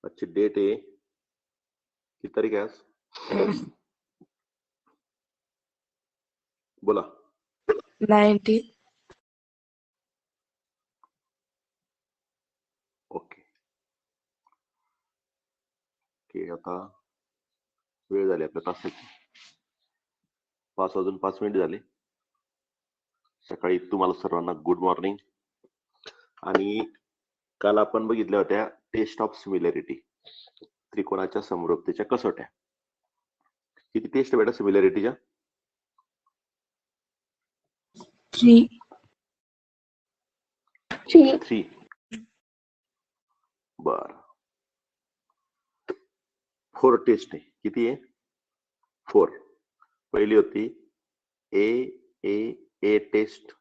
आजची डेट आहे, किती तारीख आहे आज? बोला. 19. ओके ओके, आता वेळ झाली आपल्या तासाची, 5:05 झाले. सकाळी तुम्हाला सर्वांना गुड मॉर्निंग. आणि काल आपण बघितल्या होत्या टेस्ट ऑफ सिमिलॅरिटी, त्रिकोणाच्या समरूपतेच्या कसोट्या. किती टेस्ट बेटा सिमिलॅरिटीच्या? 3. 3. बर, 4 टेस्ट आहे. किती आहे? 4. पहिली होती ए ए ए टेस्ट.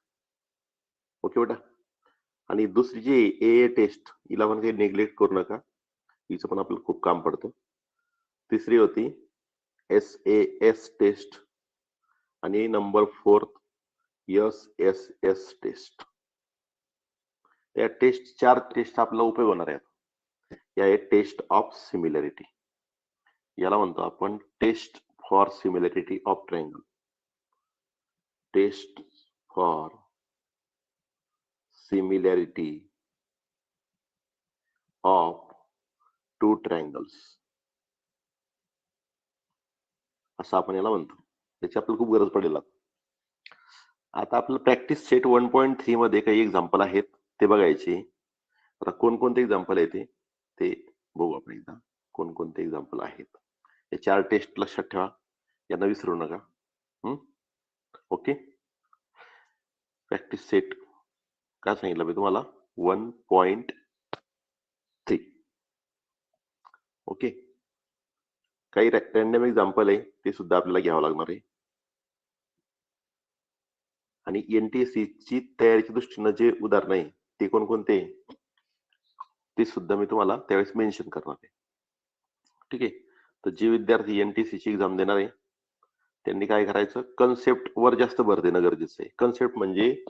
ओके बेटा. आणि दुसरी जी ए टेस्ट, हिला पण काही नेग्लेक्ट करू नका, हिचं पण आपल्याला खूप काम पडतं. तिसरी होती एस ए एस टेस्ट. आणि number 4 S S S test. या टेस्ट 4 टेस्ट आपल्याला उपयोग होणार आहेत. या आहे टेस्ट ऑफ सिमिलॅरिटी. याला म्हणतो आपण test for similarity of triangle. Test for similarity of 2 triangles असं आपण याला म्हणतो. त्याची आपल्याला खूप गरज पडेल. आता आपलं प्रॅक्टिस सेट 1.3 मध्ये काही एक्झाम्पल आहेत ते बघायचे. आता कोणकोणते एक्झाम्पल आहे ते बघू आपण एकदा. कोणकोणते एक्झाम्पल आहेत. हे 4 टेस्ट लक्षात ठेवा, यांना विसरू नका. ओके. प्रॅक्टिस सेट काय सांगितलं मी तुम्हाला? 1.3. ओके. काही रॅन्डम एक्झाम्पल आहे ते सुद्धा आपल्याला घ्यावं लागणार आहे. आणि एनटीएससी ची तयारीच्या दृष्टीनं जे उदाहरण आहे ते कोणकोणते ते सुद्धा मी तुम्हाला त्यावेळेस मेन्शन करणार आहे. ठीक आहे. तर जे विद्यार्थी एनटीएससी ची एक्झाम देणार आहे त्यांनी काय करायचं, कन्सेप्ट वर जास्त भर देणं गरजेचं आहे. कन्सेप्ट म्हणजे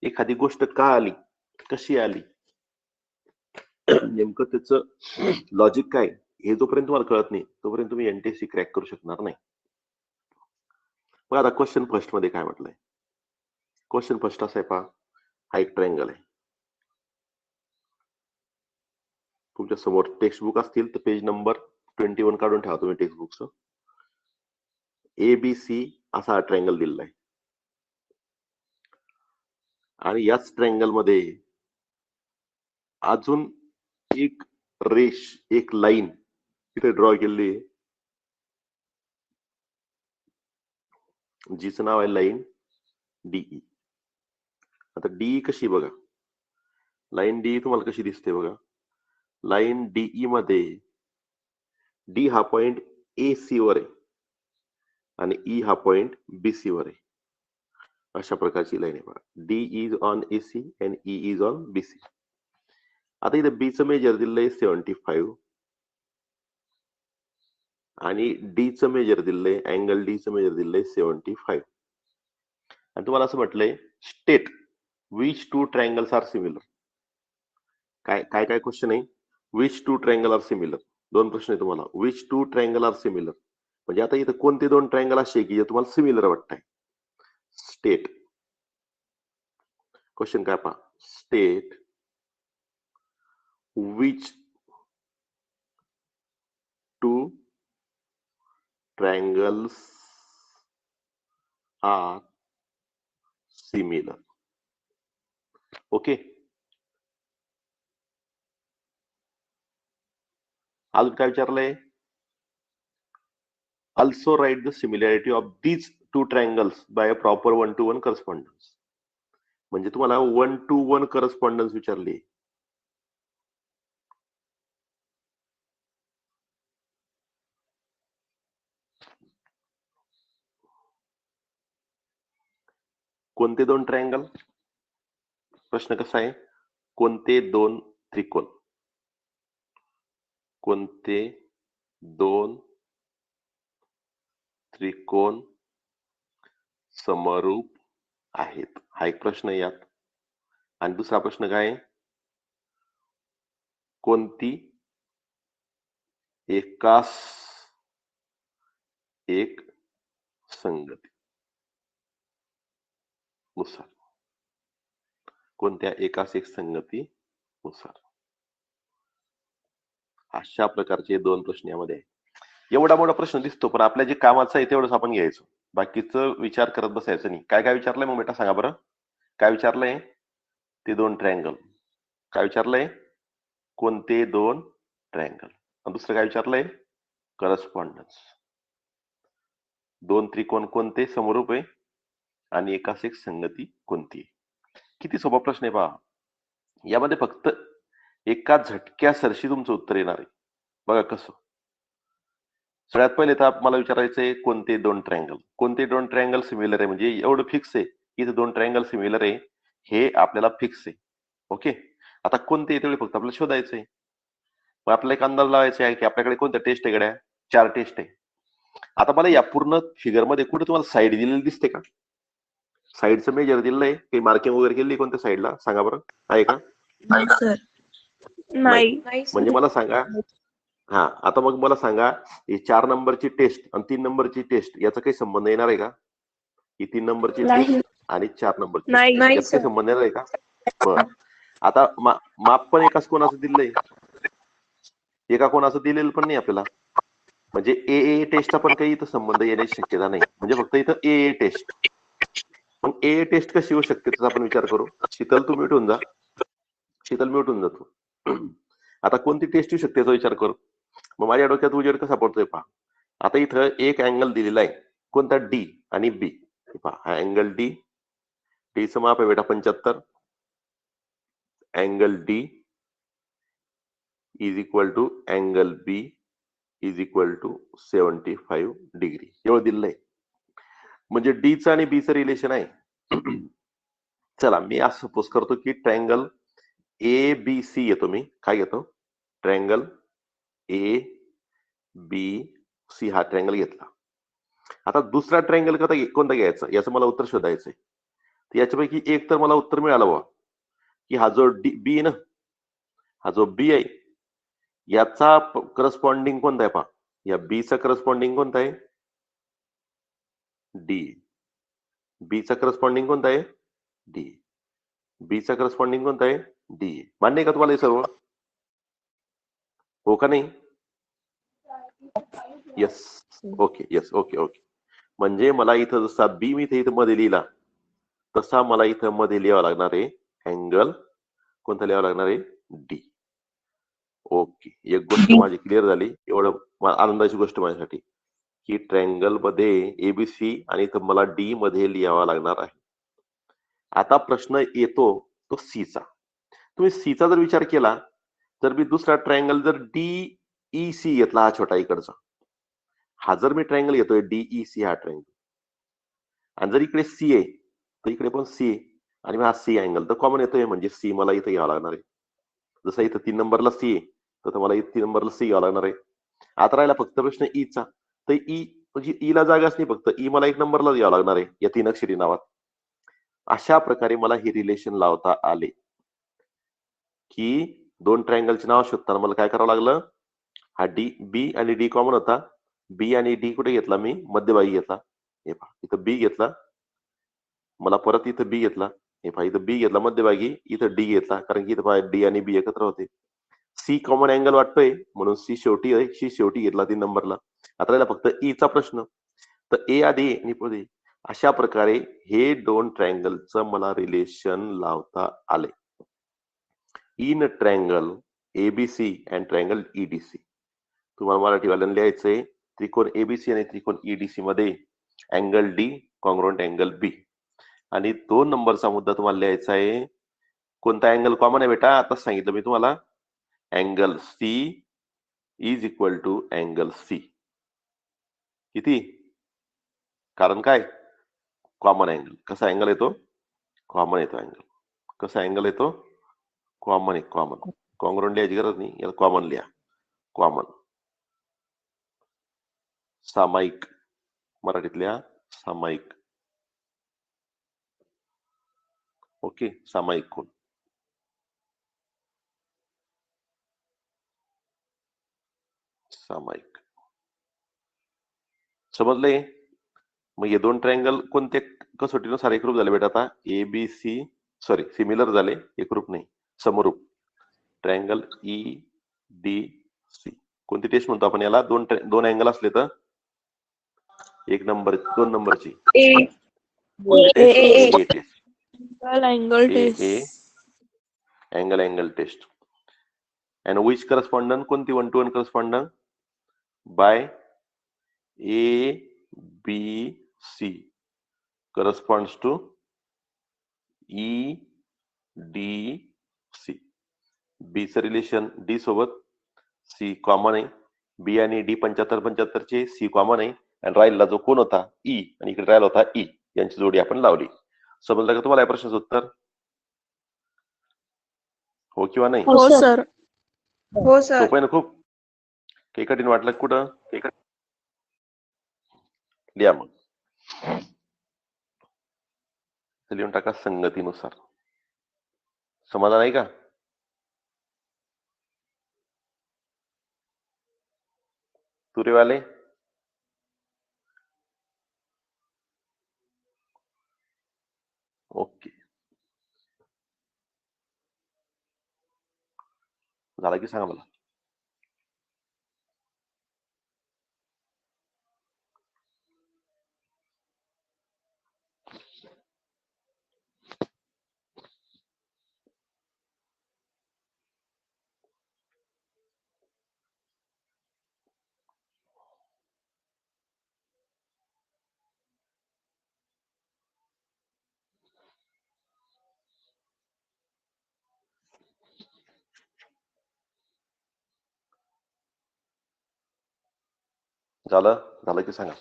एखादी गोष्ट का आली, कशी आली, नेमकं त्याचं लॉजिक काय, हे जोपर्यंत तुम्हाला कळत नाही तोपर्यंत तुम्ही एनटीएससी क्रॅक करू शकणार नाही. मग आता क्वेश्चन फर्स्ट मध्ये काय म्हटलंय? क्वेश्चन फर्स्ट असा आहे, पहा, हा एक ट्रायंगल आहे. तुमच्या समोर टेक्स्ट बुक असतील तर पेज नंबर 21 काढून ठेवा तुम्ही टेक्स्ट बुकचं. एबीसी असा हा ट्रायंगल दिलेला आहे. आणि याच ट्रायंगल मध्ये अजून एक रेष, एक लाईन इथे ड्रॉ केलेली आहे, जिचं नाव आहे लाईन डीई. आता डीई कशी बघा, लाईन डीई तुम्हाला कशी दिसते बघा. लाईन डीई मध्ये डी हा पॉइंट ए सी वर आहे आणि ई हा पॉइंट बी सी वर आहे. अशा प्रकारची लाईन आहे बघा. D is on A C and E is on B C. आता इथे बी चं मेजर दिलंय 75 आणि डी चं मेजर दिलंय, अँगल डी चं मेजर दिलंय 75. आणि तुम्हाला असं म्हटलंय state which 2 triangles are similar. काय काय काय क्वेश्चन आहे? Which 2 triangle R similar. 2 प्रश्न आहे तुम्हाला. विच 2 ट्रायंगल आर सिमिलर म्हणजे आता इथं कोणते 2 ट्रायंगल असे की जे तुम्हाला सिमिलर वाटतंय. स्टेट. क्वेश्चन काय पहा, state which 2 triangles are similar. Okay. अजून काय विचारलंय? Also write the similarity of these 2 triangles by a proper 1-to-1 correspondence. म्हणजे तुम्हाला 1-to-1 करस्पॉन्डन्स विचारली. कोणते 2 ट्रायंगल? प्रश्न कसा आहे, कोणते 2 त्रिकोण, कोणते 2 त्रिकोण समरूप आहेत, हा एक प्रश्न आहे यात. आणि दुसरा प्रश्न काय आहे, कोणती एकास एक संगती नुसार. कोणत्या एकास एक संगती नुसार. अशा प्रकारचे 2 प्रश्न यामध्ये आहे. एवढा मोठा प्रश्न दिसतो, पण आपल्या जे कामाचं आहे तेवढंच आपण घ्यायचं. बाकीचं विचार करत बसायचं नाही. काय काय विचारलंय मग बेटा सांगा बरं? काय विचारलंय? ते 2 ट्रायंगल. काय विचारलंय? कोणते 2 ट्रायंगल. आणि दुसरं काय विचारलंय? करस्पॉन्डन्स. 2 त्रिकोण कोणते समरूप आहे आणि एकास एक संगती कोणती? किती सोपा प्रश्न आहे पहा. यामध्ये फक्त एका झटक्यासरशी तुमचं उत्तर येणार आहे. बघा कसं. सगळ्यात पहिले तर मला विचारायचंय कोणते 2 ट्रायंगल. कोणते 2 ट्रायंगल सिमिलर आहे, म्हणजे एवढं फिक्स आहे की इथे 2 ट्रायंगल सिमिलर आहे, हे आपल्याला फिक्स आहे. ओके. आता कोणते तेवढे फक्त आपल्याला शोधायचंय. मग आपल्याला एक अंदाज लावायचा आहे की आपल्याकडे कोणत्या टेस्ट आहे गड्या? 4 टेस्ट आहे. आता मला या पूर्ण फिगरमध्ये कुठे तुम्हाला साईड दिलेली दिसते का? साईडचं मेजर दिलंय, काही मार्किंग वगैरे केली कोणत्या साईडला सांगा बरं, आहे का? नाही सर. नाही. म्हणजे मला सांगा. हा, आता मग मला सांगा, ही 4 नंबरची टेस्ट आणि 3 नंबरची टेस्ट याचा काही संबंध येणार आहे का? ही 3 नंबरची नाही. टेस्ट आणि 4 नंबरची नाही. यात काही संबंध येणार आहे का? बरं. आता माप पण एकाच कोणाचं दिलंय, एका कोणाचं दिलेलं पण नाही आपल्याला. म्हणजे ए टेस्टचा पण काही इथं संबंध येण्याची शक्यता नाही. म्हणजे फक्त इथं ए टेस्ट. मग ए टेस्ट कशी होऊ शकते त्याचा आपण विचार करू. शीतल तू म्यूट होऊन जा. शीतल म्यूट होऊन जातो. आता कोणती टेस्ट येऊ शकते याचा विचार करू. मग माझ्या डोक्यात उजेड कसा पडतोय पहा. आता इथं एक अँगल दिलेला आहे, कोणता? डी आणि बी. पहा हा अँगल डी, डीचं माप आहे बेटा 75. Angle D is equal to angle B is equal to 75 degree. एवढं दिलंय. म्हणजे डीचं आणि बीचं रिलेशन आहे. चला मी असं सपोज करतो की ट्रायंगल ए बी सी येतो. मी काय घेतो? ट्रायंगल ए बी सी हा ट्रायंगल घेतला. आता दुसरा ट्रायंगल कोणता घ्यायचा याचं मला उत्तर शोधायचंय. तर याच्यापैकी एक तर मला उत्तर मिळालं बा की हा जो बी आहे ना, हा जो बी आहे याचा करस्पॉन्डिंग कोणता आहे पहा. या बीचा करस्पॉन्डिंग कोणता आहे? डी. बीचा करस्पॉन्डिंग कोणता आहे? डी. बीचा करस्पॉन्डिंग कोणता आहे? डी. मान्य आहे का तुम्हाला हे सर्व? हो का नाही? Yes. Okay. Yes. Okay. Okay. म्हणजे मला इथं जसा बी मी इथं मध्ये लिहिला तसा मला इथं मध्ये लिहावं लागणार आहे अँगल कोणता लिहावं लागणार आहे? डी. ओके. एक गोष्ट माझी क्लिअर झाली. एवढं आनंदाची गोष्ट माझ्यासाठी की ट्रायंगल मध्ये एबीसी आणि इथं मला डी मध्ये लिहावा लागणार आहे. आता प्रश्न येतो तो सीचा. तुम्ही सीचा जर विचार केला तर मी दुसरा ट्रायंगल जर डी ई सी घेतला, हा छोटा इकडचा, हा जर मी ट्रायंगल घेतोय डीई सी हा ट्रायंगल, आणि जर इकडे सी आहे तर इकडे पण सी आहे, आणि हा सी अँगल तर कॉमन येतोय, म्हणजे सी मला इथं घ्यावा लागणार आहे. जसं इथं 3 नंबरला सी आहे तर मला इथं 3 नंबरला सी घ्यावा लागणार आहे. आता राहिला फक्त प्रश्न ईचा. तर ई म्हणजे ईला जागाच नाही, फक्त ई मला 1 नंबरला घ्यावं लागणार आहे या 3 अक्षरी नावात. अशा प्रकारे मला हे रिलेशन लावता आले की 2 ट्रायंगलचे नाव शोधताना मला काय करावं लागलं. हा डी बी आणि डी कॉमन होता. बी आणि डी कुठे घेतला मी? मध्यभागी घेतला. हे पहा इथं बी घेतला, मला परत इथं बी घेतला. हे पहा इथं बी घेतला मध्यभागी, इथं डी घेतला, कारण की इथं पहा डी आणि बी एकत्र होते. सी कॉमन अँगल वाटतोय म्हणून सी शेवटी आहे, सी शेवटी घेतला 3 नंबरला. आता राहिला फक्त ईचा प्रश्न. तर ए आधी आणि पुढे अशा प्रकारे हे 2 ट्रायंगलचं मला रिलेशन लावता आले. In triangle ABC and triangle EDC. तुम्हाला मराठीवाल्यानं लिहायचंय त्रिकोण एबीसी आणि त्रिकोण ईडीसी मध्ये अँगल डी कॉन्ग्रुएंट अँगल बी. आणि 2 नंबरचा मुद्दा तुम्हाला लिहायचा आहे. कोणता अँगल कॉमन आहे बेटा? आता सांगितलं मी तुम्हाला. Angle C is equal to angle C. किती? कारण काय? Common angle. कसा अँगल येतो? कॉमन येतो अँगल. कसा अँगल येतो? कॉमन आहे. कॉमन. कॉन्ग्रुएंट लिहायची गरज नाही, याला कॉमन लिहा. कॉमन. सामायिक. मराठीत लिहा सामायिक. ओके. सामायिक कोण. सामायिक. समजले? मग हे दोन ट्रायंगल कोणत्या कसोटीनुसार एकरूप झाले बेटा? आता A B C sorry similar झाले, एकरूप नाही, समरूप. ट्रायंगल ई डी सी कोणती टेस्ट म्हणतो आपण याला? दोन अँगल असले तर एक नंबर 2 नंबरची A test, A test, angle A test. Angle test. and which correspondent कोणती 1 to 1 correspondent by A B C corresponds to E D C. B चं रिलेशन डी सोबत, सी कॉमन आहे. बी आणि डी 75-75 चे, सी कॉमन आहे. आणि राहिलेला जो कोण होता ई, आणि इकडे राहिला होता ई, यांची जोडी आपण लावली. समजलं का तुम्हाला या प्रश्नाचं उत्तर? हो किंवा नाही? हो सर. हो सर. सोपं आहे ना खूप? काही कठीण वाटलं कुठं? लिहा मग. लिहून टाका संगतीनुसार. समाधान आहे का? तुरेवाले ओके, झाला की सांगा मला. झालं की सांगा.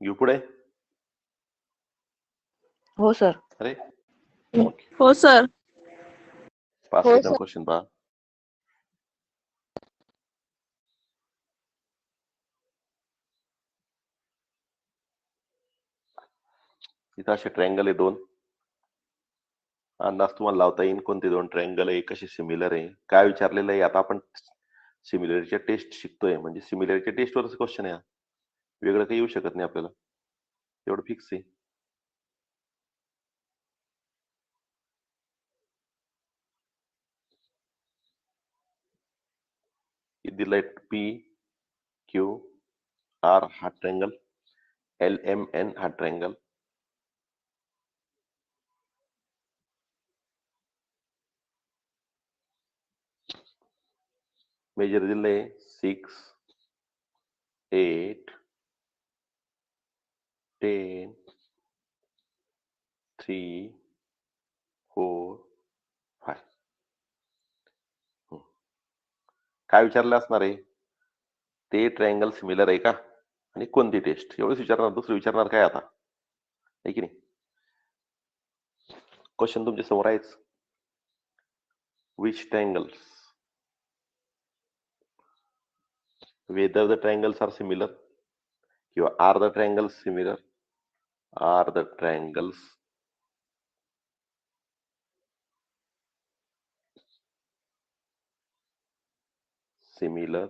घेऊ पुढे? हो सर. अरे हो सर. पाच हो, सेकंड क्वेश्चन पहा. इथं असे ट्रायंगल आहे दोन. अंदाज तुम्हाला लावता येईल कोणते दोन ट्रायंगल आहे, कसे सिमिलर आहे, काय विचारलेलं आहे. आता आपण सिमिलरिटीच्या टेस्ट शिकतोय, म्हणजे सिमिलरिटीच्या टेस्टवरच क्वेश्चन आहे. वेगळं काही येऊ शकत नाही आपल्याला, एवढं फिक्स आहे. दिलाय पी क्यू आर हा ट्रायंगल, एल एम एन हा ट्रायंगल, मेजर दिलंय 6, 8, 10, 3, 4, 5. काय विचारलं असणार आहे? ते ट्रायंगल सिमिलर आहे का, आणि कोणती टेस्ट, एवढंच विचारणार. दुसरं विचारणार काय आता, आहे की नाही? क्वेश्चन तुमच्या समोर आहेच. Which triangles, whether the triangles are similar किंवा are the triangles similar, are the triangles similar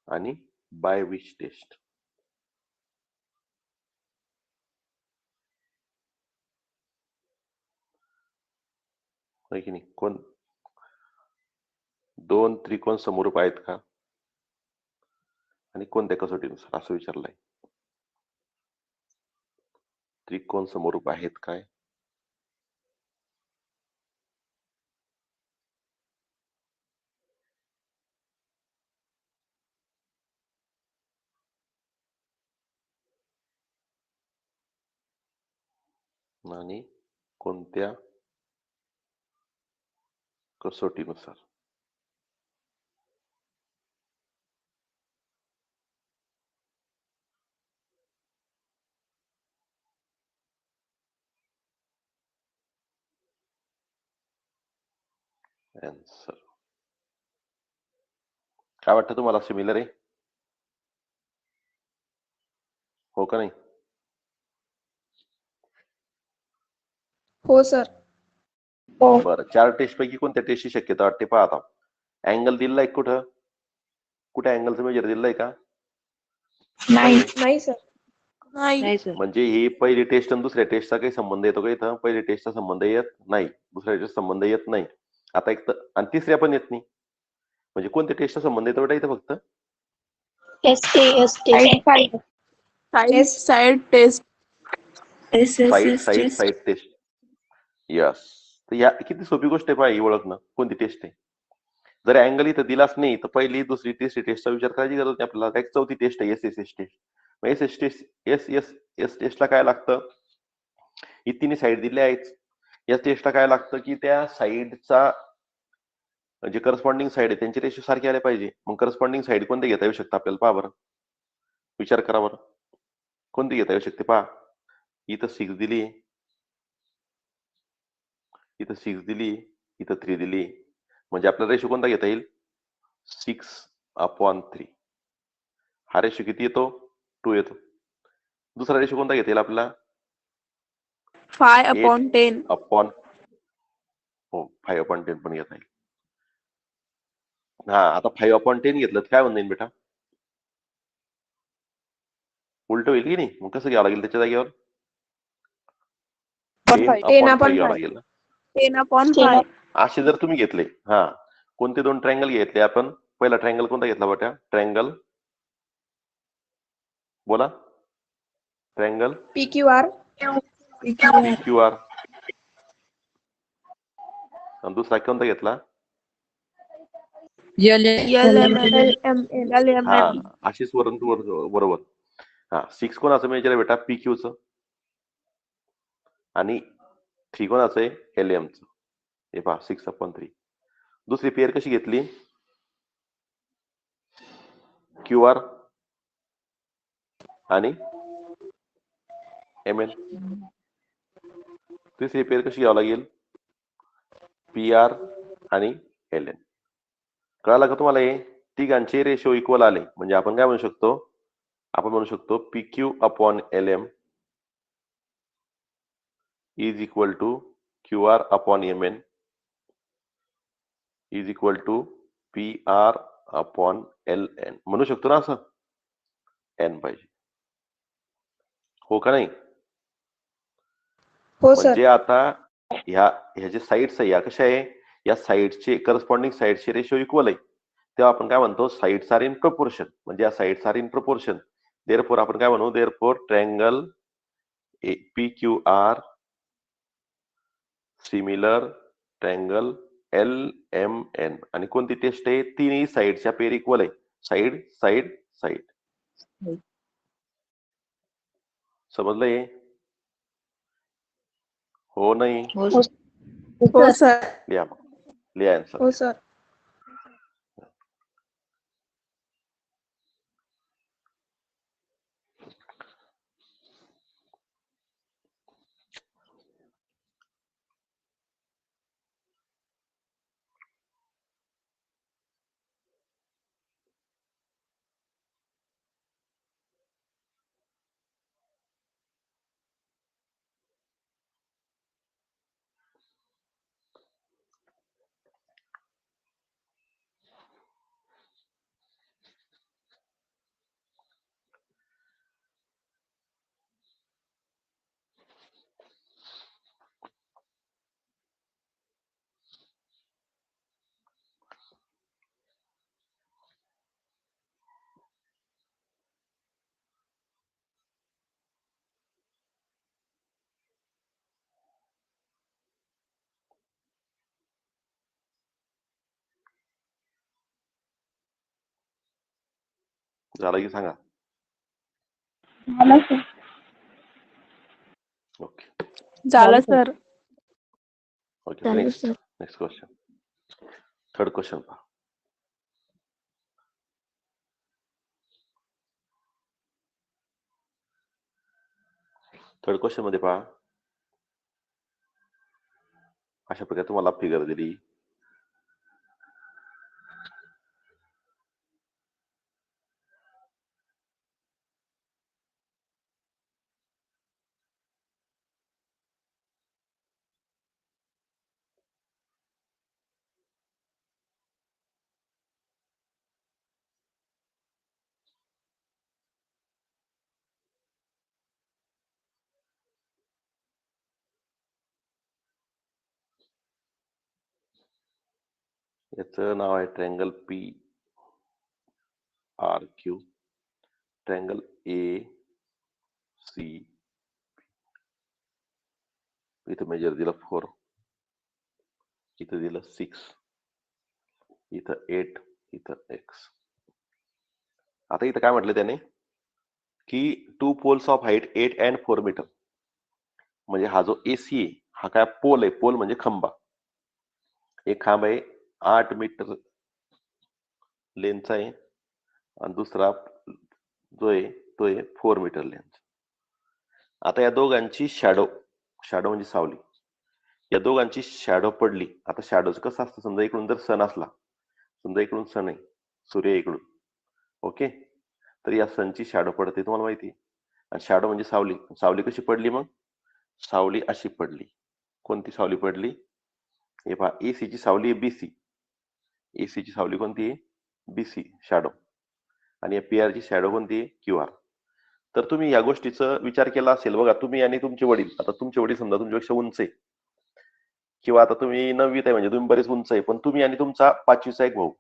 आणि by which test. आहे की नाही? कोण दोन त्रिकोण समरूप आहेत का, आणि कोणत्या कसोटीनुसार, असं विचारलंय. त्रिकोण समरूप आहेत काय, आणि कोणत्या कसोटीनुसार. आन्सर काय वाटतं तुम्हाला, सिमिलर आहे हो का नाही? हो सर. बरं, 4 टेस्ट पैकी कोणत्या टेस्टची शक्यता वाटते पहा आता. अँगल दिलाय कुठं, कुठे अँगलचं मेजर दिलंय का? नाही सर. नाही सर. म्हणजे ही पहिली टेस्ट आणि दुसऱ्या टेस्टचा काही संबंध येतो का इथं? पहिली टेस्टचा संबंध येत नाही, दुसऱ्या टेस्टचा संबंध येत नाही. आता एक आणि तिसऱ्या पण येत नाही. म्हणजे कोणत्या टेस्टचा संबंध येतो बेटा इथं फक्त? Side test. Side test. Yes. तर या किती सोपी गोष्ट आहे पहा, ही ओळखणं कोणती टेस्ट आहे. जर अँगल इथं दिलाच नाही तर पहिली, दुसरी, तिसरी टेस्टचा विचार करायची गरज नाही आपल्याला. एक चौथी टेस्ट आहे एस टेस्ट. एस टेस्टला काय लागतं, ही तिन्ही साईड दिल्या आहेत. या टेस्टला काय लागतं की त्या साईडचा जे करस्पॉन्डिंग साईड आहे त्यांचे रेशो सारखे आले पाहिजे. मग करस्पॉन्डिंग साईड कोणते घेता येऊ शकतं आपल्याला, पहा बरं, विचार करा बरं, कोणती घेता येऊ शकते पहा. इथं 6 दिली, इथं 6 दिली, इथं 3 दिली. म्हणजे आपल्याला रेशो कोणता घेता येईल, 6/3. हा रेशो किती येतो, 2 येतो. दुसरा रेशो कोणता घेता येईल आपल्याला, 5/10. हो 5/10 पण घेता येईल. हा, आता 5/10 घेतलं तर काय होऊन जाईल बेटा, उलट होईल की नाही? मग कसं घ्यावं लागेल त्याच्या जागेवर, 10/5 घ्यावं लागेल ना. 10/5. असे जर तुम्ही घेतले, हा, कोणते दोन ट्रायंगल घेतले आपण? पहिला ट्रायंगल कोणता घेतला बेटा? ट्रायंगल, बोला, ट्रायंगल PQR. PQR. आणि दुसरा कोणता घेतला? LMN. हा, अशीच बरोबर. हा, 6 कोणाचं मेजर आहे बेटा? PQचं. आणि 3 कोणाचं आहे? LMचं. हे पहा 6/3. दुसरी पेअर कशी घेतली? QR आणि MN. तिसरी पेअर कशी घ्यावं लागेल? PR आणि LN. कळालं का तुम्हाला? हे तिघांचे रेशो इक्वल आले म्हणजे आपण काय म्हणू शकतो, आपण म्हणू शकतो PQ/LM is equal to QR/MN is equal to PR/LN. म्हणू शकतो ना असं? N पाहिजे, हो का नाही? हो सर. म्हणजे आता ह्या जे साईड्स आहे या कशा आहे, या साईडचे करस्पॉन्डिंग साईडचे रेशो इक्वल आहे, तेव्हा आपण काय म्हणतो, साईड्स आर इन प्रपोर्शन. म्हणजे या sides are in proportion, therefore आपण काय म्हणू, therefore triangle PQR similar triangle LMN. आणि कोणती टेस्ट आहे? तिन्ही साईडच्या पेअर इक्वल आहे, साईड साईड साईड. समजलंय? हो नाही? हो सर. लिहा मग, लिहा आन्सर. हो सर. झालं की सांगा. ओके झालं sir. Okay. Next question. Third question पहा. थर्ड क्वेश्चन मध्ये पहा, अशा प्रकारे तुम्हाला फिगर दिली. याचं नाव आहे triangle P R Q, triangle A C, इथं मेजर दिलं 4, इथं दिलं 6, इथं 8, इथं x. आता इथं काय म्हटलं त्याने की 2 poles of height 8 and 4 metre. म्हणजे हा जो एसी आहे हा काय पोल आहे, पोल म्हणजे खांबा. एक खांब आहे 8 मीटर लेंथचा आहे आणि दुसरा जो आहे तो आहे 4 मीटर लेंथ. आता या दोघांची शॅडो म्हणजे सावली, या दोघांची शॅडो पडली. आता शॅडोचं कसं असतं, समजा इकडून जर सन असला, समजा इकडून सन आहे, सूर्य इकडून, ओके, तर या सनची शॅडो पडते तुम्हाला माहिती आहे. आणि शॅडो म्हणजे सावली. सावली कशी पडली मग? सावली अशी पडली. कोणती सावली पडली? हे पहा, एसी ची सावली आहे बीसी. एसी ची सावली कोणती आहे? BC shadow. आणि या पीआर ची शॅडो कोणती आहे? क्यूआर. तर तुम्ही या गोष्टीचा विचार केला असेल बघा, तुम्ही आणि तुमचे वडील, आता तुमचे वडील समजा तुमच्यापेक्षा उंच आहे, किंवा आता तुम्ही 9वीत आहे म्हणजे तुम्ही बरेच उंच आहे, पण तुम्ही आणि तुमचा 5वीचा एक भाऊ,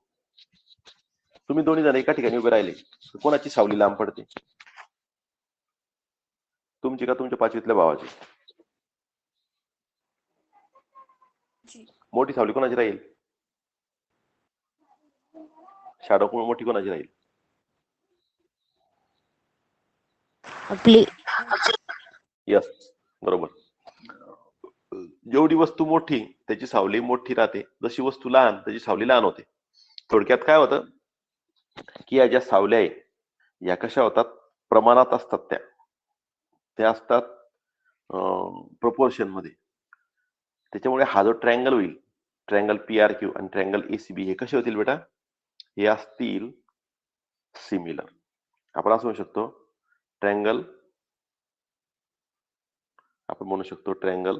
तुम्ही दोन्ही जण एका ठिकाणी उभे राहिले, तर कोणाची सावली लांब पडते? तुमची का तुमच्या 5वीतल्या भावाची? मोठी सावली कोणाची राहील? शॅडो मोठी कोणाची राहील? आपली. यस, बरोबर. जेवढी वस्तू मोठी त्याची सावली मोठी राहते, जशी वस्तू लहान त्याची सावली लहान होते. थोडक्यात काय होतं की या ज्या सावल्या आहे या कशा होतात? प्रमाणात असतात. त्या असतात प्रपोर्शन मध्ये. त्याच्यामुळे हा जो ट्रँगल होईल, ट्रँगल पी आर क्यू आणि ट्रँगल एसीबी, हे कसे होतील बेटा? हे असतील सिमिलर. आपण असं म्हणू शकतो ट्रँगल, आपण म्हणू शकतो triangle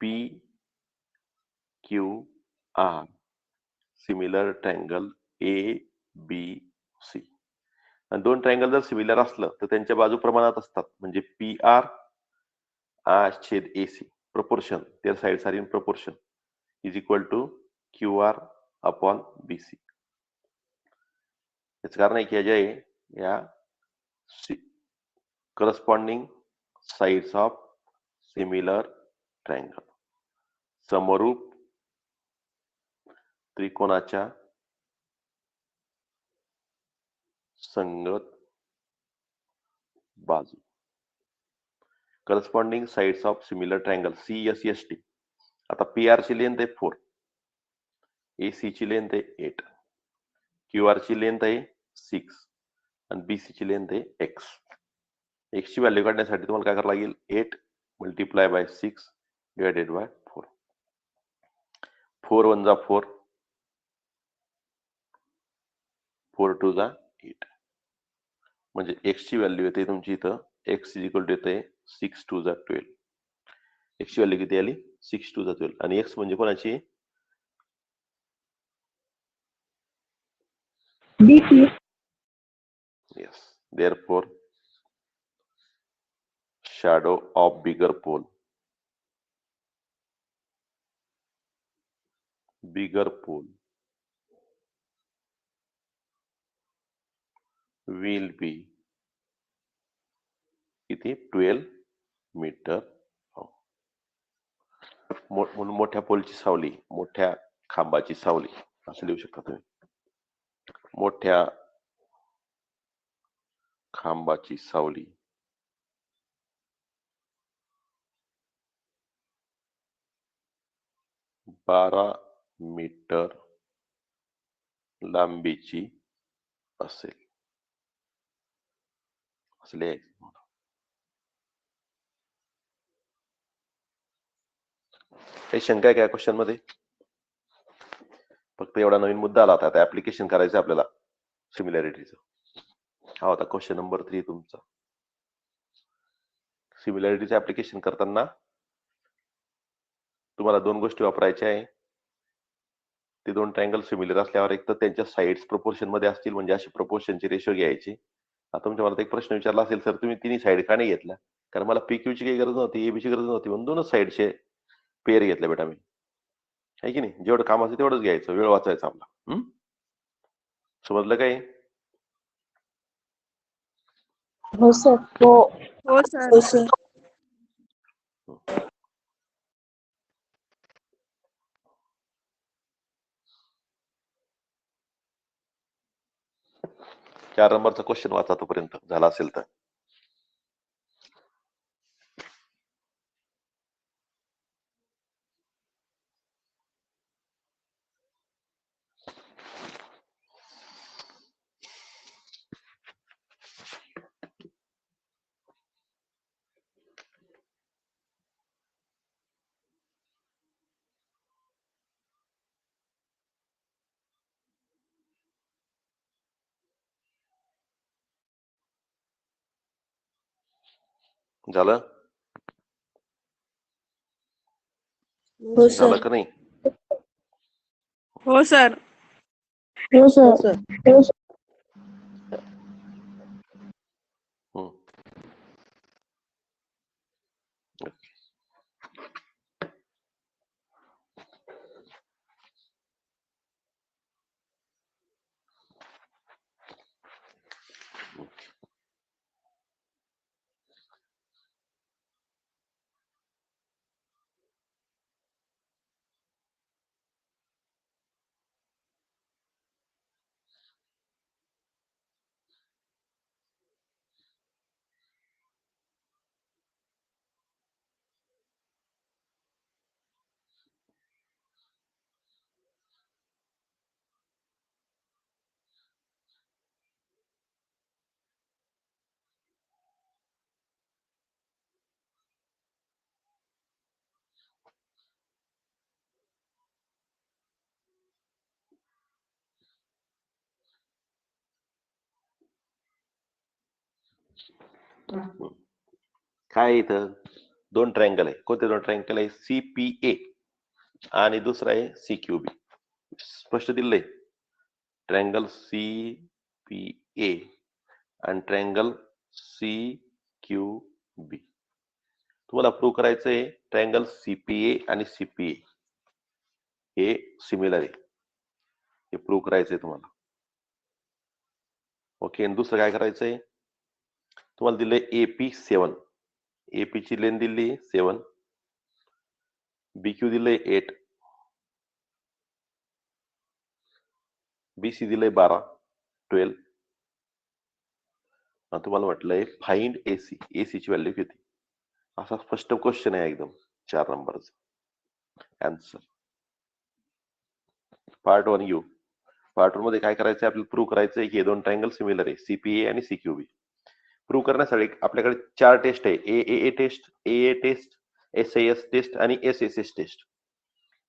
P Q R similar triangle A B C. आणि दोन ट्रँगल जर सिमिलर असलं तर त्यांच्या बाजू प्रमाणात असतात. म्हणजे पी आर छेद AC, proportion, their sides are in proportion, is equal to QR upon BC. याचं कारण आहे की या ज्या आहे या corresponding sides of similar triangle, समरूप त्रिकोणाच्या संगत बाजू. Corresponding sides of similar triangle CSST. आता PR ची लेंथ आहे 4, AC ची लेंथ आहे 8, QR ची लेंथ आहे 6 आणि BC ची लेंथ आहे X. X ची व्हॅल्यू काढण्यासाठी तुम्हाला काय करावं लागेल? 8 मल्टिप्लाय बाय 6 डिवायडेड बाय 4. 4 1 जा 4, 4 2 जा 8. म्हणजे X ची व्हॅल्यू येते तुमची इथं, X इज इक्वल टू येते 6 2 जा 12. X ची व्हॅल्यू किती आली? 6 2 जा 12. आणि X म्हणजे कोणाची? BC. Yes. Therefore, shadow of bigger pole will be किती? 12 मीटर. म्हणून मोठ्या पोलची सावली, मोठ्या खांबाची सावली असं लिहू शकता तुम्ही. मोठ्या खांबाची सावली बारा मीटर लांबीची असेल, असले. काही शंका आहे का क्वेश्चन मध्ये? फक्त एवढा नवीन मुद्दा आला होता, ऍप्लिकेशन करायचं आपल्याला सिमिलॅरिटीचं. हा होता क्वेश्चन नंबर 3 तुमचा. सिमिलॅरिटीचं ऍप्लिकेशन करताना तुम्हाला दोन गोष्टी वापरायच्या आहे. ते दोन ट्रायंगल सिमिलर असल्यावर एक तर त्यांच्या साइड्स प्रोपोर्शन मध्ये असतील, म्हणजे अशी प्रोपोर्शनची रेशो घ्यायची. आता तुमच्या मला एक प्रश्न विचारला असेल, सर तुम्ही तिन्ही साइड का नाही घेतल्या? कारण मला PQ ची काही गरज नव्हती, AB ची गरज नव्हती, म्हणून दोनच साइडचे पेअर घेतले बेटा मी. आहे की नाही? जेवढं काम असेल तेवढंच घ्यायचं, वेळ वाचायचा आपला. समजलं काय? हो सर. हो. हो सर. हो सर. चार नंबरचा क्वेश्चन वाचा तोपर्यंत झाला असेल तर. झालं? हो झालं सर. का नाही? हो सर. हो सर. हो सर. हम्म. काय इथं दोन ट्रायंगल आहे. कोणते दोन ट्रायंगल आहे? CPA आणि दुसरा आहे CQB. स्पष्ट दिलंय. ट्रायंगल CPA आणि ट्रायंगल CQB. तुम्हाला प्रूव्ह करायचंय ट्रायंगल CPA आणि CPA हे सिमिलर आहे, हे प्रूव्ह करायचंय तुम्हाला. ओके. आणि दुसरं काय करायचंय? तुम्हाला दिलंय AP7. AP ची लेंथ दिली 7, BQ दिलंय 8, BC दिलंय 12, 12. तुम्हाला म्हटलंय फाइंड AC. AC ची व्हॅल्यू किती? असा स्पष्ट क्वेश्चन आहे एकदम 4 नंबरचा. आन्सर पार्ट 1 घेऊ. पार्ट 1 मध्ये काय करायचंय? आपल्याला प्रूव्ह करायचंय की हे दोन ट्रायंगल सिमिलर आहे, CPA आणि CQB. प्रूव्ह करण्यासाठी आपल्याकडे 4 टेस्ट आहे. AAA test, AA test, SAS test आणि SSS टेस्ट.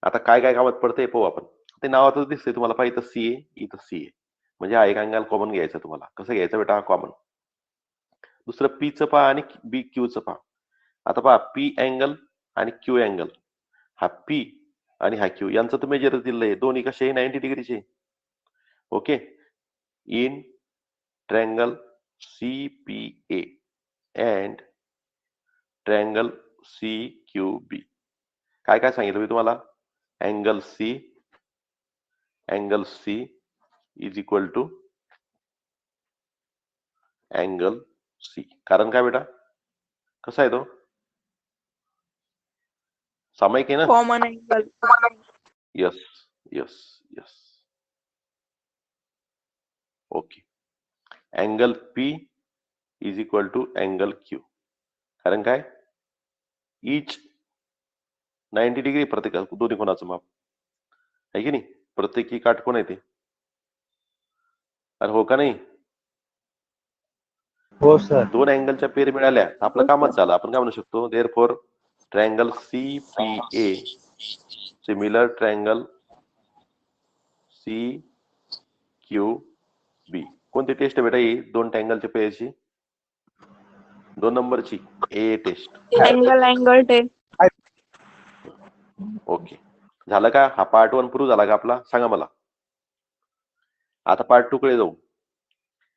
आता काय काय कामात पडतंय पाहू आपण. ते नावातच दिसतंय तुम्हाला. पाहिजे इथं CA, इथं CA. म्हणजे हा एक अँगल कॉमन घ्यायचा तुम्हाला. कसं घ्यायचं बेटा? कॉमन. दुसरं Pचं पहा आणि BQचं पहा. आता पहा P अँगल आणि Q अँगल. हा P आणि हा Q यांचं तर मेजर दिलंय. दोन्ही कसे? 90 डिग्रीचे. Okay. In triangle CPA and triangle CQB. काय काय सांगितलं मी तुम्हाला? Angle C is equal to angle C. कारण काय बेटा? कसा आहे तो? सामायिक आहे ना? Common angle. Yes yes yes. Okay. Angle P is equal to angle Q. कारण काय? इच 90 डिग्री प्रत्येक दोन्ही कोणाचं माप आहे की नाही? प्रत्येकी काटकोन आहे ते. अरे हो का नाही? हो सर. दोन अँगलच्या पेर मिळाल्या आपलं कामच झालं. आपण काय म्हणू शकतो? Therefore triangle CPA similar triangle CQB. कोणती टेस्ट बेटा ही दोन ट्रायंगलच्या पेरची? 2 नंबरची AA test. Angle test. Okay. झालं का? हा पार्ट 1 प्रूव्ह झाला का आपला? सांगा मला. आता पार्ट 2 कडे जाऊ.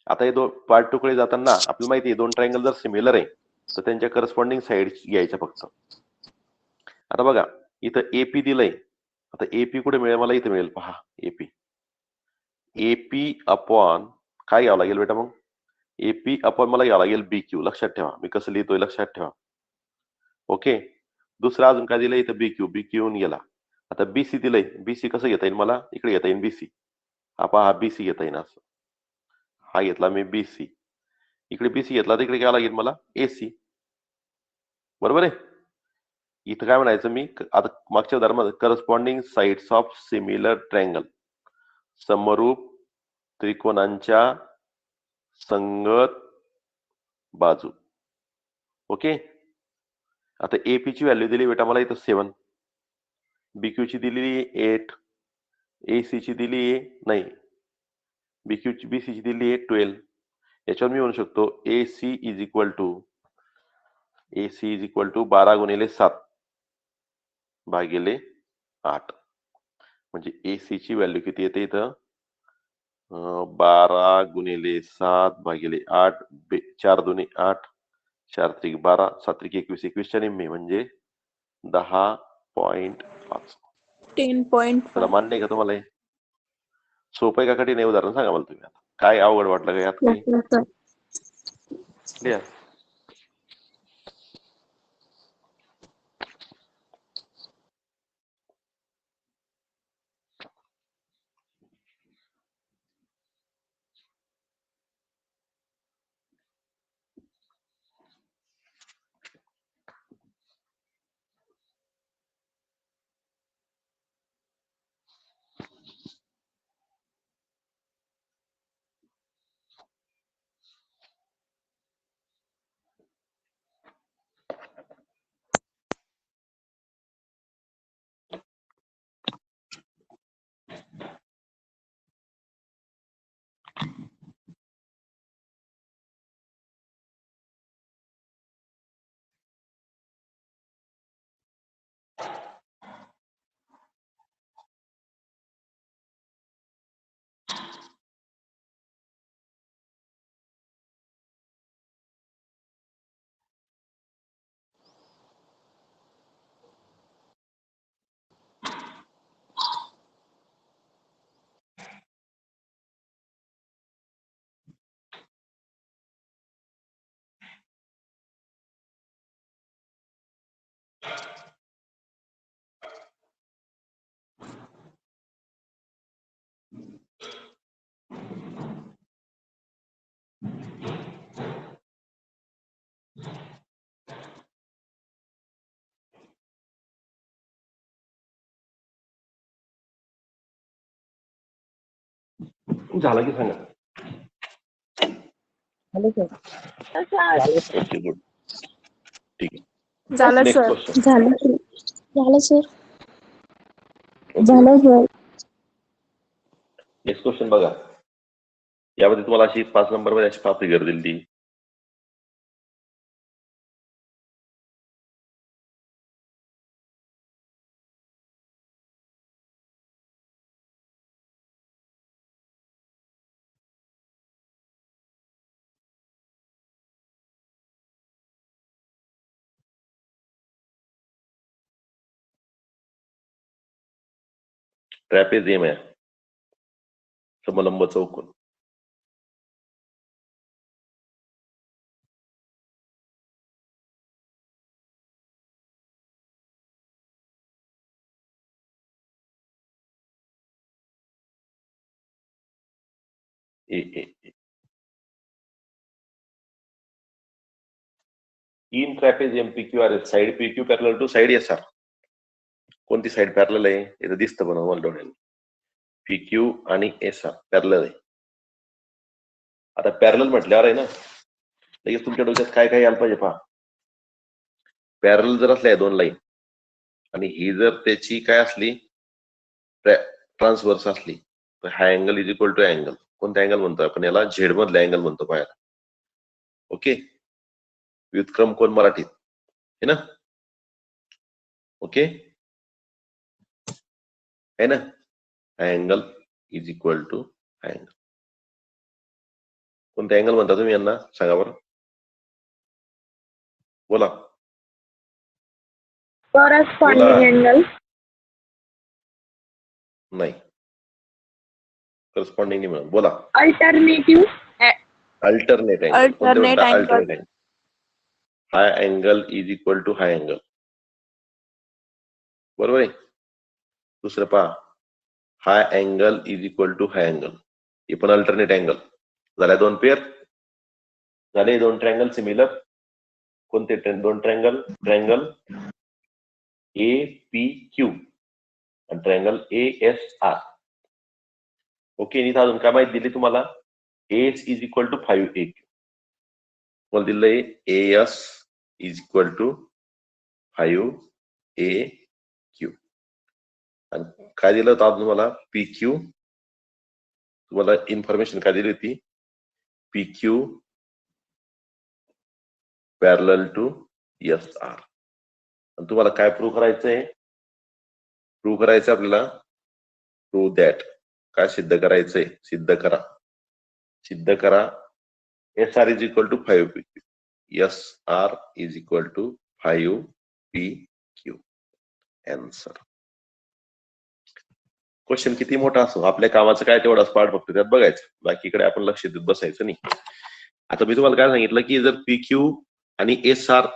आता हे पार्ट 2 कडे जाताना आपल्याला माहिती आहे दोन ट्रायंगल जर सिमिलर आहे तर त्यांच्या करस्पॉन्डिंग साइड घ्यायच्या फक्त. आता बघा इथं AP दिलंय आता एपी कुठे मिळेल मला? इथे मिळेल पहा. एपी अपॉन काय घ्यावं लागेल बेटा? मग एपी अपॉन मला घ्यावं लागेल बीक्यू. लक्षात ठेवा मी कसं लिहितोय, लक्षात ठेवा. ओके. दुसरं अजून काय दिलंय इथं? बीक्यू. बीक्यू येऊन गेला. आता बीसी दिलंय. बीसी कसं घेता येईल मला? इकडे घेता येईल बीसी. हा बीसी घेता येईल असं. हा घेतला मी बीसी. इकडे बीसी घेतला तर इकडे काय लागेल मला? एसी. बरोबर आहे. इथं काय म्हणायचं मी आता मागच्या उदाहरणामध्ये corresponding sides of similar triangle, समरूप त्रिकोणांच्या संगत बाजू. ओके. आता एपी ची व्हॅल्यू दिली बेटा मला इथं 7, बीक्यू ची दिलेली 8, एसी ची दिली नाही, बीसी ची दिली 12. याच्यावर मी म्हणू शकतो एसी इज इक्वल टू 12 गुणिले 7 भागिले 8. म्हणजे एसी ची व्हॅल्यू किती येते इथं? 12 गुणिले 7 भागिले 8. 4 दुने 8, 4 त्रिक 12, 7 त्रिक 21, 21च्या निम्मे म्हणजे 10.5. 10.5. तर मान्य आहे का तुम्हाला? सोपं आहे का कठीण आहे? उदाहरण सांगा मला तुम्ही. आता काय अवघड वाटलं का यात काही? क्लिअर? झालं की सांगा. Okay good. ठीक आहे. झालं नेक्स्ट सर. क्वेश्चन. झालं सर. नेक्स्ट क्वेश्चन बघा. यामध्ये तुम्हाला अशी 5 नंबर मध्ये अशी 5 फिगर दिली ती. ट्रॅपेझियम आहे, समलंब चौकोन. In trapezium PQR side PQ parallel to side SR. कोणती साइड पॅरलल आहे? इथं दिसतं पण मला डोळ्याने. PQ आणि SR पॅरलल आहे. आता पॅरलल म्हटल्यावर आहे ना, लगेच तुमच्या डोक्यात काय काय यायला पाहिजे पहा. पॅरलल जर असल्या दोन लाईन आणि ही जर त्याची काय असली, ट्रान्सवर्स असली, तर हा angle is equal to angle. कोणता अँगल म्हणतो आपण याला? झेड मधला अँगल म्हणतो पाहायला. ओके. व्युत्क्रम कोण मराठीत है ना? ओके है ना? Angle is equal to angle. कोणता अँगल म्हणता तुम्ही यांना? सांगा बरं, बोला. Corresponding angle. नाही, करस्पॉन्डिंग नाही मिळत. बोला. Alternative alternate angle. कोणते अल्टरनेट म्हणता? Angle. Alternate angle. High angle is equal to high angle. बरोबर आहे. दुसरं पहा, high angle is equal to high angle. हे पण अल्टरनेट अँगल. झाल्या दोन पेअर. झाले दोन ट्रँगल सिमिलर. कोणते दोन triangle? Triangle A P Q आणि triangle A S R. Okay. इथं अजून काय माहिती दिली तुम्हाला? S is equal to 5 A Q. मला दिलंय S is equal to 5 A Q. आणि काय दिलं होतं अजून तुम्हाला? P Q. तुम्हाला इन्फॉर्मेशन काय दिली होती? P Q parallel to S R. आणि तुम्हाला काय प्रूव्ह करायचंय? प्रूव्ह करायचं आपल्याला प्रूव्ह दॅट. काय सिद्ध करायचंय? सिद्ध करा. सिद्ध करा S R is equal to 5 P Q. S R is equal to 5 P Q. Answer. Question किती मोठा असो, आपल्या कामाचं काय तेवढाच पार्ट फक्त त्यात बघायचं, बाकीकडे आपण लक्ष देत बसायचं नाही. आता मी तुम्हाला काय सांगितलं की जर पी क्यू आणि S R,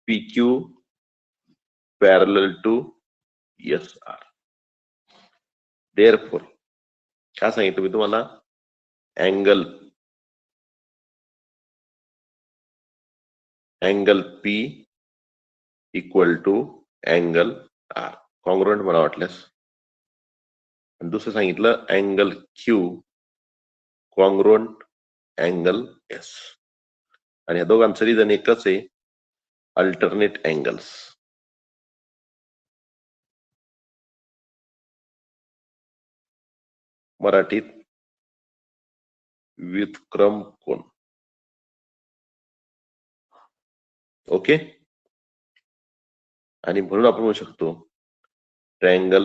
P Q parallel to S R, therefore काय सांगितलं मी तुम्हाला? Angle P equal to angle R. Congruent मला वाटल्यास. आणि दुसरं सांगितलं angle Q congruent angle S. आणि या दोघांचं रिझन एकच आहे, अल्टरनेट अँगल्स. मराठीत व्युत्क्रम कोन. ओके. आणि म्हणून आपण म्हणू शकतो triangle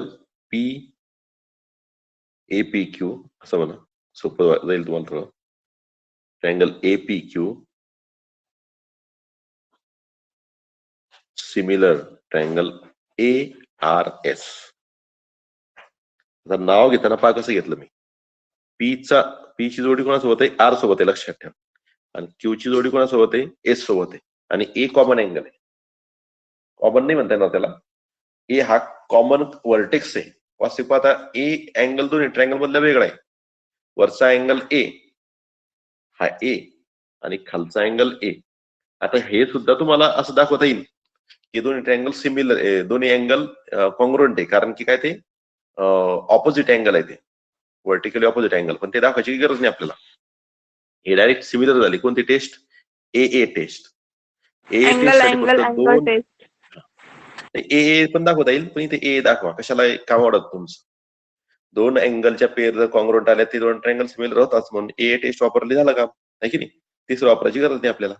P A P Q असं म्हणा, सोपं जाईल तुम्हाला थोडं. Triangle A P Q similar triangle A R S. आता नाव घेताना पहा कसं घेतलं मी. पी ची जोडी कोणासोबत आहे? आर सोबत आहे, लक्षात ठेवा. आणि क्यू ची जोडी कोणासोबत आहे? एस सोबत आहे. आणि ए कॉमन अँगल आहे. कॉमन नाही म्हणता येणार त्याला. ए हा कॉमन व्हर्टेक्स आहे. वास्तविक पाहता ए अँगल दोन्ही ट्रायंगल मधला वेगळा आहे. वरचा अँगल ए हा ए आणि खालचा अँगल ए. आता हे सुद्धा तुम्हाला असं दाखवता येईल की दोन्ही ट्रायंगल सिमिलर, दोन्ही अँगल कॉन्ग्रुएंट आहे. कारण की काय ते ऑपोजिट अँगल आहे, ते व्हर्टिकली ऑपोजिट अँगल. पण ते दाखवायची गरज नाही आपल्याला. हे डायरेक्ट सिमिलर झाली. कोणती test? A test. A angle test angle angle test. ए पण दाखवता येईल, पण इथे ए दाखवा. कशाला काम आवडत तुमचं? दोन अँगलच्या पेअर जर कॉन्ग्रुएंट आल्या, ते दोन ट्रायंगल सिमिलर होतात म्हणून ए टेस्ट वापरली, झालं काम, आहे की नाही? तिसरं वापरायची गरज नाही आपल्याला.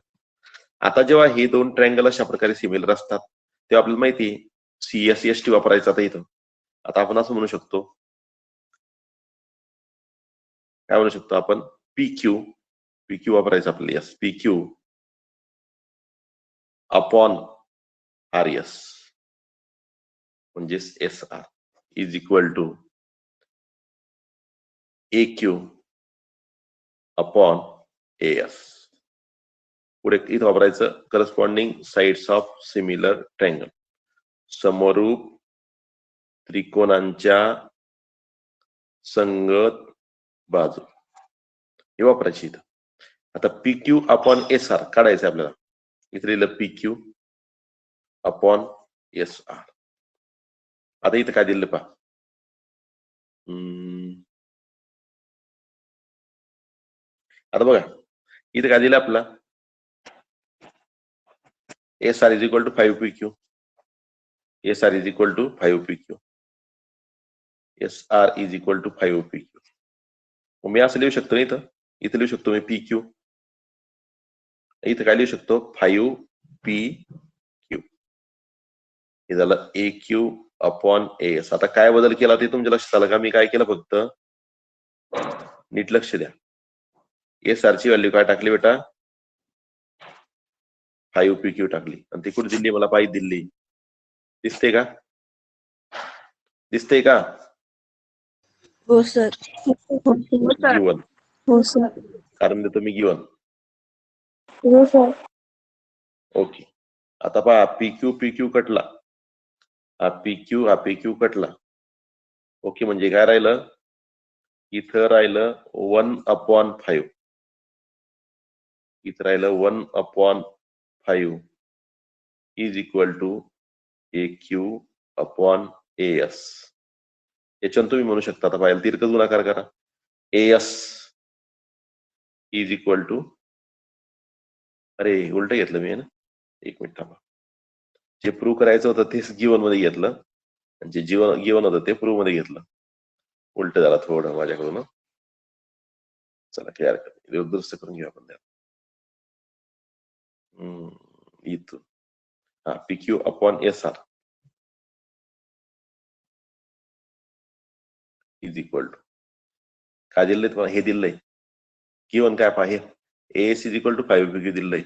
आता जेव्हा हे दोन ट्रायंगल अशा प्रकारे सिमिलर असतात तेव्हा आपल्याला माहिती आहे CSST वापरायचं. आता इथं आता आपण असं म्हणू शकतो, काय म्हणू शकतो आपण? PQ वापरायचं आपल्याला. यस, PQ अपॉन RS म्हणजेच SR is equal to AQ upon AS. पुढे इथं वापरायचं corresponding sides of similar triangle. समरूप त्रिकोणांच्या संगत बाजू हे वापरायची इथं. आता PQ अपॉन SR काढायचं आपल्याला. इथे लिहिलं PQ अपॉन SR. आता इथं काय दिलं पहा. आता बघा इथं काय दिलं आपला? SR is equal to 5 PQ. SR is equal to 5 PQ. SR is equal to 5 PQ. मी असं लिहू शकतो ना, इथं लिहू शकतो मी PQ. इथं काय लिहू शकतो? 5 PQ. हे झालं AQ अपॉन AS. आता काय बदल केला ते तुमच्या लक्षात आलं का? मी काय केलं, फक्त नीट लक्ष द्या. SR ची व्हॅल्यू काय टाकली बेटा? 5 PQ टाकली. आणि ती कुठे दिली मला? पाहिजे दिली. दिसते का? दिसतंय का? हो सर. गिवन. हो सर. कारण देतो मी गिवन. हो सर. ओके. आता पहा PQ कटला. हा PQ कटला. ओके, म्हणजे काय राहिलं? इथं राहिलं 1/5. इथं राहिलं 1/5 इज इक्वल टू AQ/AS. याच्यावर तुम्ही म्हणू शकता, आता पाहिलं तिरकस गुणाकार करा. AS इज इक्वल टू, अरे उलट घेतलं मी ना, एक मिनिट थांबा. जे प्रूव्ह करायचं होतं तेच गिवन मध्ये घेतलं, आणि जे गिवन होतं ते प्रूव्ह मध्ये घेतलं. उलट झाला थोडं माझ्याकडून. चला काही हरकत नाही, दुरुस्त करून घेऊ आपण त्याला. इथून हा PQ/SR इज इक्वल टू काय दिलंय तुम्हाला? हे दिलंय गिवन काय पाहिजे? AS is equal to 5PQ दिलंय.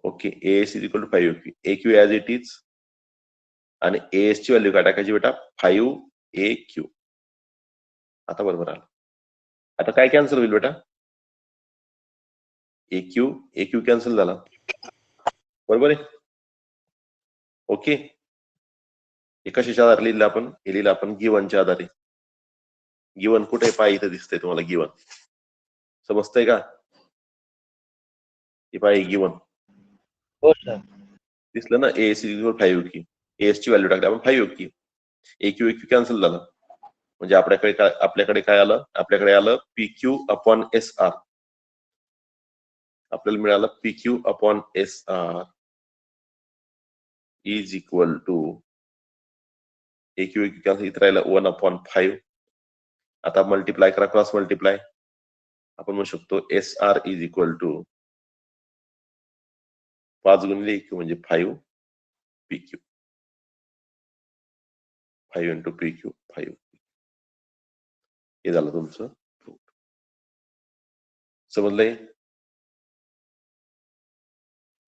Okay, AS is equal to 5PQ. AQ as it is, आणि AS ची व्हॅल्यू काय टाकायची बेटा? 5AQ. आता बरोबर आलं. आता काय कॅन्सल होईल बेटा? AQ कॅन्सल झाला, बरोबर आहे. ओके, हे कशाच्या आधारे लिहिलं आपण? हे लिहिलं आपण गिवनच्या आधारे. गिवन कुठे? पाय इथं दिसतंय तुम्हाला गिवन, समजतंय का? हे पाय गिवन दिसलं ना. AS is equal 5Q. AS ची व्हॅल्यू टाकली आपण 5Q. AQ कॅन्सल झालं, म्हणजे आपल्याकडे काय आलं? आपल्याकडे आलं PQ/SR. आपल्याला मिळालं PQ/SR is equal to AQ cancel, इथं राहिलं 1/5. आता मल्टिप्लाय करा, क्रॉस मल्टिप्लाय. आपण म्हणू शकतो SR इज इक्वल टू 5 गुणिले AQ म्हणजे 5PQ. 5 into PQ 5. हे झालं तुमचं. समजलंय?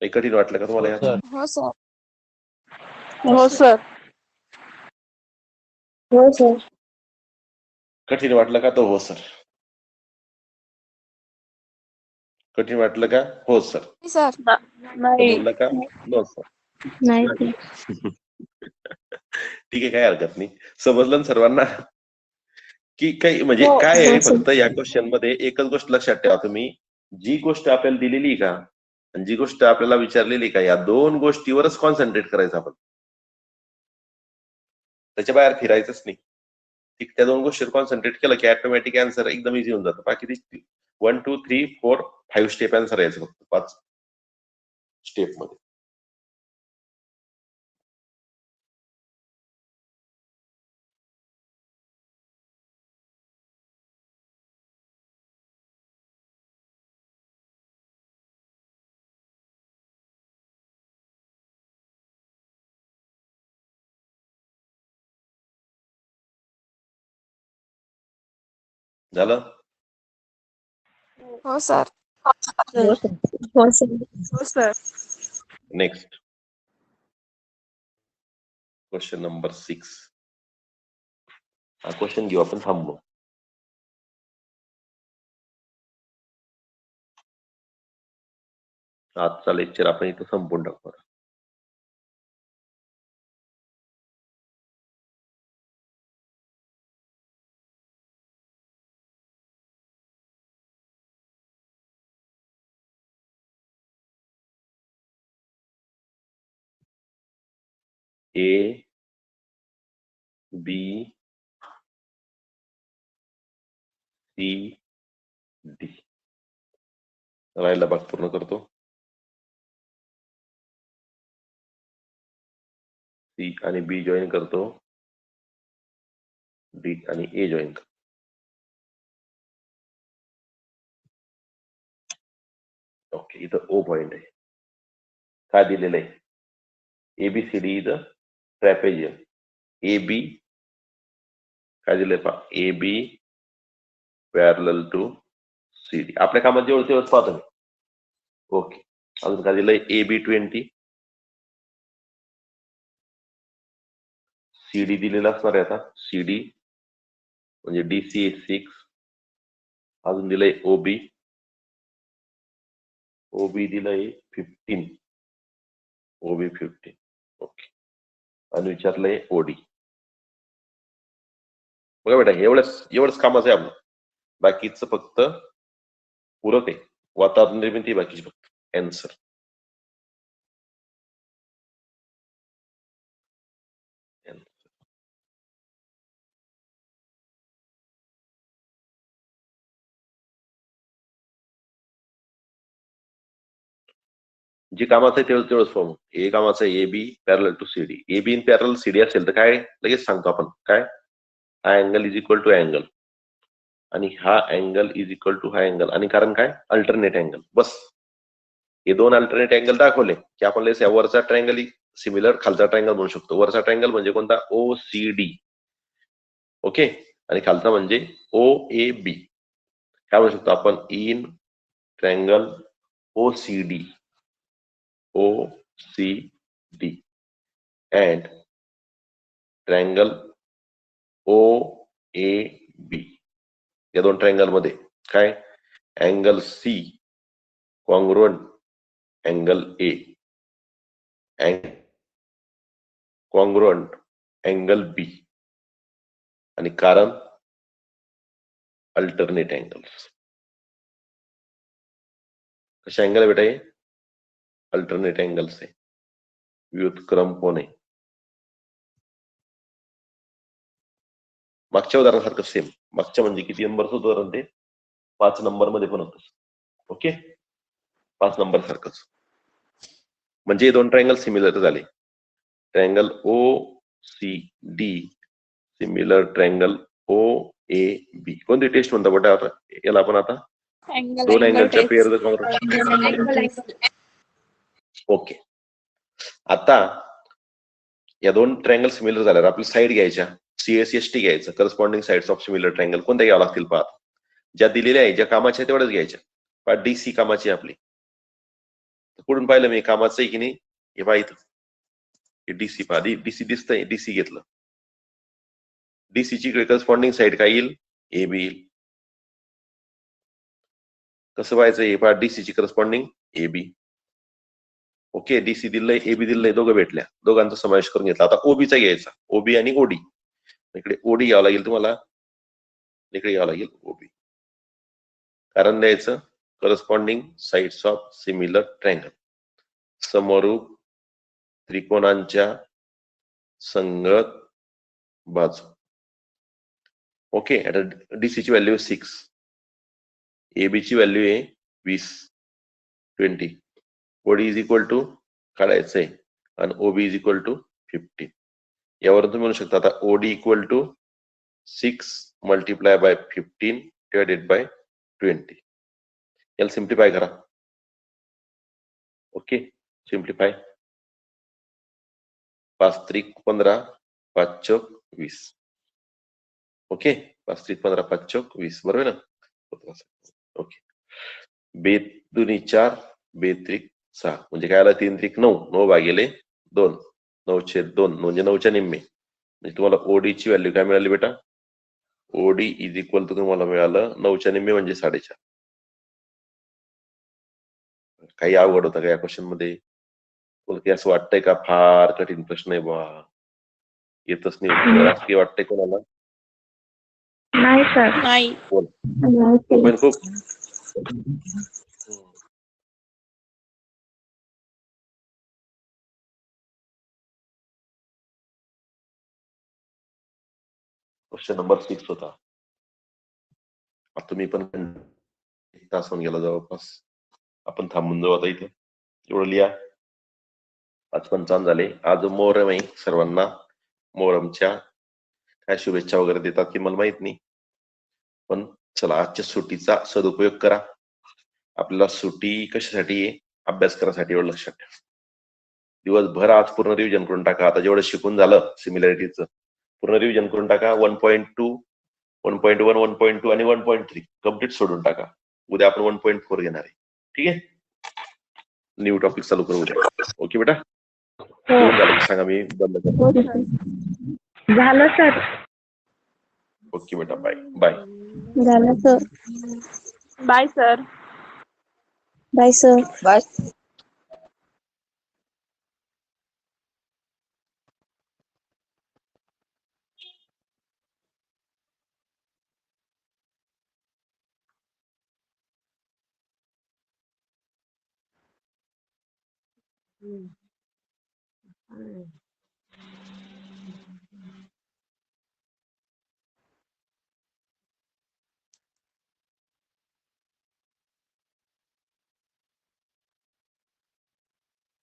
काही कठीण वाटलं का तुम्हाला? हो सर. हो सर. हो सर. कठीण वाटलं का? तो हो सर. कठीण वाटलं का? हो सर. सर. नाही. समजलं का? No sir. नाही. ठीक आहे, काय हरकत नाही. समजलं ना सर्वांना? की काही म्हणजे हो. काय आहे, हो, सर. फक्त या क्वेश्चन मध्ये एकच गोष्ट लक्षात ठेवा तुम्ही. जी गोष्ट आपल्याला दिलेली का, आणि जी गोष्ट आपल्याला विचारलेली का, या दोन गोष्टीवरच कॉन्सन्ट्रेट करायचं आपण. त्याच्या बाहेर फिरायचंच नाही. ठीक, त्या दोन गोष्टीवर कॉन्सन्ट्रेट केलं की ऑटोमॅटिक आन्सर एकदम इझी होऊन जातं. बाकी 1 2 3 4 5 स्टेप आन्सर यायचं, फक्त 5 स्टेप मध्ये. झालं? हो सर. हो सर. हो सर. हो सर. Next question number 6. हा क्वेश्चन घेऊ आपण थांबलो. आजचा लेक्चर आपण इथं संपून टाकू. A B C D राहिला भाग पूर्ण करतो. C आणि B जॉईन करतो, D आणि A जॉईन करतो. ओके, इथं O पॉइंट आहे. काय दिलेलं आहे? ABCD is a trapezium. AB काय दिलंय पहा? AB parallel to CD. आपल्या कामात जेवढं तेवढंच पाहतो मी. ओके, अजून काय दिलंय? AB 20, CD दिलेला असणार आहे आता. CD म्हणजे DC 6, अजून दिलंय OB दिलंय 15, OB 15. ओके. आणि विचारलंय OD. बघा बेटा, एवढंच कामाचं आहे आपलं. बाकीचं फक्त पूरक आहे, वातावरण निर्मिती बाकीची फक्त आन्सर. जे कामाचं आहे तेवढंच फॉर्म. हे कामाचं आहे AB पॅरल to CD. AB in parallel CD असेल तर काय लगेच सांगतो आपण, काय हा angle is equal to angle आणि हा अँगल इज इक्वल टू हा अँगल. आणि कारण काय, अल्टरनेट अँगल. बस हे दोन अल्टरनेट अँगल दाखवले की आपण लगेच वरचा ट्रायंगल सिमिलर खालचा ट्रायंगल म्हणू शकतो. वरचा ट्रायंगल म्हणजे कोणता, OCD. ओके. आणि खालचा म्हणजे OAB. काय म्हणू शकतो आपण, in triangle OCD and triangle OAB. या दोन ट्रायंगल मध्ये काय, angle C congruent angle A, congruent angle B. आणि कारण अल्टरनेट अँगल्स. कशा अँगल आहे बेटा, हे अल्टरनेट अँगल्स आहे, व्युत्क्रम कोन आहे. मागच्या उदाहरणासारखं सेम. मागच्या म्हणजे किती नंबरचं उदाहरण ते, 5 नंबर मध्ये पण होतं. ओके, 5 नंबर सारखंच. म्हणजे दोन ट्रायंगल सिमिलर झाले. Triangle OCD similar triangle OAB. कोणती टेस्ट म्हणता बेटा आता याला आपण, आता दोन अँगलच्या पेअर. ओके. आता या दोन ट्रायंगल सिमिलर झाल्यावर आपली साईड घ्यायच्या, CSST घ्यायचं, corresponding sides of similar triangle. कोणत्या घ्यावं लागतील पहा, ज्या दिलेल्या आहे, ज्या कामाच्या तेवढ्याच घ्यायच्या. पहा DC कामाची आपली, कुठून पाहिलं मी कामाचं आहे की नाही, हे पहा इथं DC पहा, DC दिसतंय, DC घेतलं. DC ची करस्पॉन्डिंग साइड काय येईल, AB येईल. कसं व्हायचं, हे पहा DC ची करस्पॉन्डिंग AB. ओके, DC दिलंय, AB दिलंय, दोघं भेटल्या, दोघांचा समावेश करून घेतला. आता OB चा घ्यायचा, OB आणि OD. इकडे OD घ्यावं लागेल तुम्हाला, इकडे घ्यावं लागेल OB. कारण द्यायचं, corresponding sides of similar triangle, समरूप त्रिकोणांच्या संगत बाजू. ओके. आता DC ची व्हॅल्यू 6, AB ची व्हॅल्यू आहे 20. OD इज इक्वल टू काढायचंय आणि OB इज इक्वल टू 15. यावरून तुम्ही म्हणू शकता आता OD equal to 6 multiply by 15 divided by 20. याला सिम्प्लिफाय करा. Okay, simplify. 5 त्रिक 15, 5 चौक 20. ओके, 5 त्रिक 15, 5 चौक 20, बरोबर ना. ओके. 2 दुनी 4, 2 त्रिक 6, म्हणजे काय आलं, 3 त्रिक 9, 9 भागिले 2, 9/2, म्हणजे 9च्या निम्मे. म्हणजे तुम्हाला OD ची व्हॅल्यू काय मिळाली बेटा, OD इज इक्वल टू तुम्हाला मिळालं 9च्या निम्मे म्हणजे 4.5. काही अवघड होतं का या क्वेश्चन मध्ये, की असं वाटतंय का फार कठीण प्रश्न आहे बा, येतच नाही असं वाटतंय कोणाला? नाही सर. नाही. खूप क्वेश्चन नंबर 6 होता. आता तुम्ही पण 1 तास होऊन गेला जवळपास, आपण थांबून जाऊ आता इथे. एवढं लिहा. 5:55 झाले. आज मोहरम आहे, सर्वांना मोहरमच्या काय शुभेच्छा वगैरे देतात की मला माहित नाही, पण चला आजच्या सुट्टीचा सदुपयोग करा. आपल्याला सुट्टी कशासाठी आहे, अभ्यास करायसाठी. एवढं लक्षात ठेवा. दिवसभर आज पूर्ण रिव्हिजन करून टाका. आता जेवढं शिकून झालं सिमिलॅरिटीचं पूर्ण रिव्हिजन करून टाका. 1.2, 1.1, 1.2 आणि 1.3 कम्प्लीट सोडून टाका. उद्या आपण 1.4 घेणार आहे. ठीक आहे, न्यू टॉपिक चालू करू उद्या. ओके बेटा, सांगा मी बंद करतो. झालं सर. ओके बेटा, बाय बाय. झालं sir. Bye sir. Bye sir. Bye.